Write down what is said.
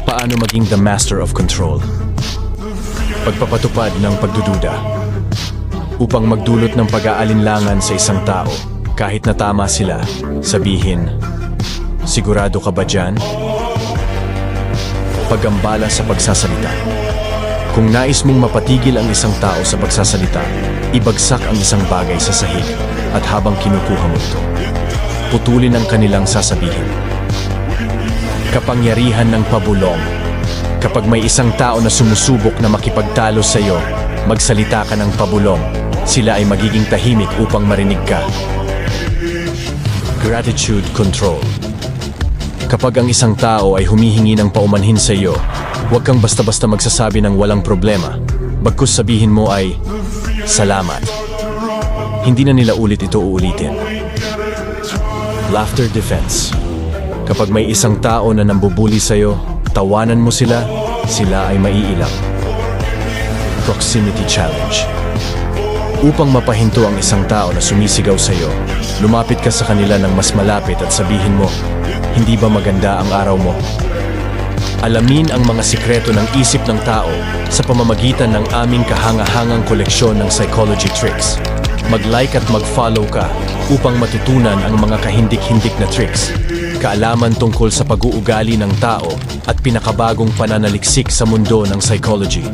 Paano maging the master of control? Pagpapatupad ng pagdududa. Upang magdulot ng pag-aalinlangan sa isang tao, kahit na tama sila, sabihin, sigurado ka ba dyan? Paggambala sa pagsasalita. Kung nais mong mapatigil ang isang tao sa pagsasalita, ibagsak ang isang bagay sa sahig at habang kinukuha mo ito, putulin ang kanilang sasabihin. Kapangyarihan ng pabulong. Kapag may isang tao na sumusubok na makipagtalo sa iyo, magsalita ka ng pabulong. Sila ay magiging tahimik upang marinig ka. Gratitude control. Kapag ang isang tao ay humihingi ng paumanhin sa iyo, huwag kang basta-basta magsasabi ng walang problema. Bagkus sabihin mo ay, salamat. Hindi na nila ulit ito uulitin. Laughter defense. Kapag may isang tao na nambubuli sa iyo, tawanan mo sila, sila ay maiilang. Proximity challenge. Upang mapahinto ang isang tao na sumisigaw sa iyo, lumapit ka sa kanila ng mas malapit at sabihin mo, hindi ba maganda ang araw mo? Alamin ang mga sikreto ng isip ng tao sa pamamagitan ng aming kahanga-hangang koleksyon ng psychology tricks. Mag-like at mag-follow ka upang matutunan ang mga kahindik-hindik na tricks, kaalaman tungkol sa pag-uugali ng tao at pinakabagong pananaliksik sa mundo ng psychology.